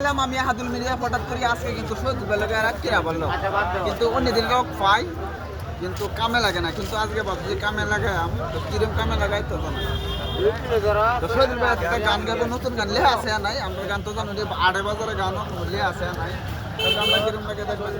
আমি হাদুল মিডিয়া হঠাৎ করে আজকে কিন্তু সহ্য বেলাকে আর কিরা বললো কিন্তু অন্য দিন লোক পাই কিন্তু কামে লাগে না কিন্তু আজকে ভাবছি কামে লাগাই তো কিরম কামে লাগাই তো সহ্য বেলা গান গাবো নতুন গান লেখা আছে নাই আমরা গান তো জানো আড়ে বাজারে গান লেখা আছে নাই আমরা কিরম লাগে দেখবেন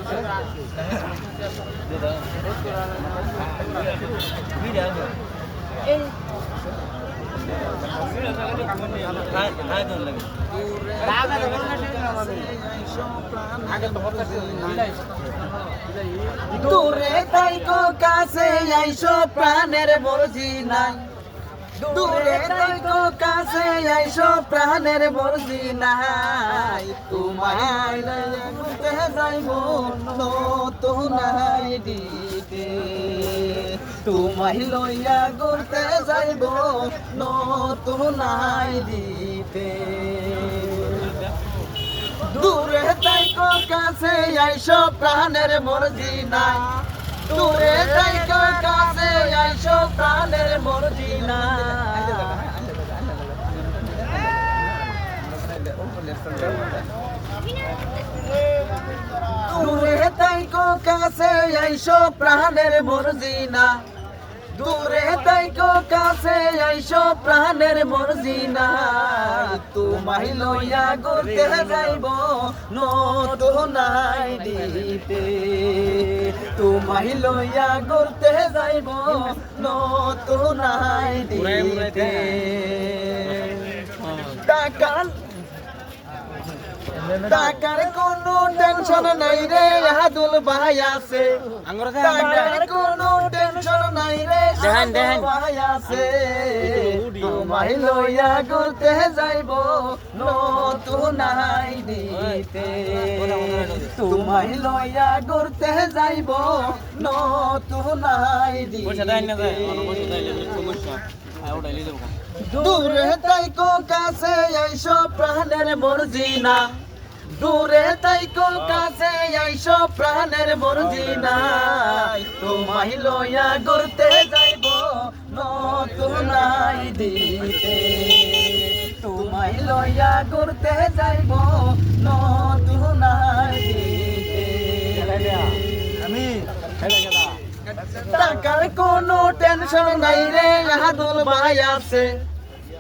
দূরে তাইকো কাছে আইসো প্রাণের মর্জি নাই দূরে তাইকো কাছে আইসো প্রাণের মর্জি নাই তোমায় ঘুরতে যাইব নতুন দিতে তোমায় লইয়া ঘুরতে যাইব নতুন দিতে দূরে তাইকো কাছে আইসো প্রাণের মর্জি নাই দূরে তাইকো কাছে আইসো প্রাণের মর্জি নাই দূরে তাইকো কাছে আইসো প্রাণের মর্জি না দূরে তাইকো কাছে আইসো প্রাণের মর্জি না তোমায় লইয়া ঘুরতে যাইব নতুন দিতে তোমায় লইয়া ঘুরতে যাইব নতুন দিতে টাকার কোনো টেনশন নাই রে হাদুল ভাই আছে টাকার কোনো টেনশন নাই রে ভাই আছে তোমায় লইয়া ঘুরতে যাইব নতুন দিতে তোমায় লইয়া ঘুরতে যাইব নতুন দিতে দূরে তাইকো কাছে আইসো প্রাণের মর্জি না দূরে তাইকো কাছে আইসো প্রাণের মর্জি না তোমায় লইয়া ঘুরতে যাইব নতুন দিতে তোমায় লইয়া ঘুরতে যাইব নতুন দিতে আমি টাকার কোনো টেনশন নাই রে হাদুল ভাই আছে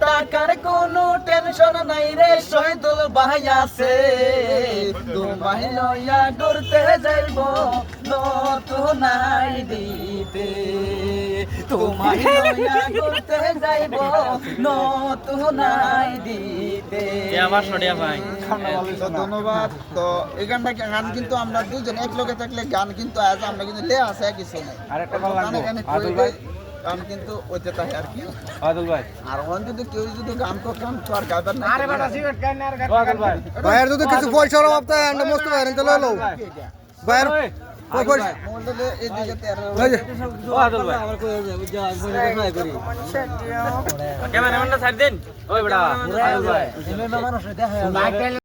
টাকার কোনো টেনশন নাই রে শহীদুল ভাই আছে তোমায় লইয়া ঘুরতে যাইব নতুন দিতে তোমায় লইয়া ঘুরতে যাইব নতুন দিতে আমার সরিয়া ভাই ধন্যবাদ তো এই গান কিন্তু আমরা দুজন এক লগে থাকলে গান কিন্তু আজ আমরা কিন্তু লে আছে কিছু নাই আরেকটা ভালো লাগবে আদুল ভাই গান কিন্তু ওইতে তাই আর কি আদুল ভাই আর ওন যদি কেউ যদি গান তো আর গাইবার না আরে বেটা সিগারেট খাই না আর আদুল ভাই ভাইয়ের যদি কিছু পয়সার অভাব থাকে আমরা মস্ত ভাইয়ের তো লইলো ভাইয়ের কই পয়সা মোবাইলে এদিকে ওই যে ও আদুল ভাই ক্যামেরাম্যানটা ছাড় দেন ওই বেটা আদুল ভাই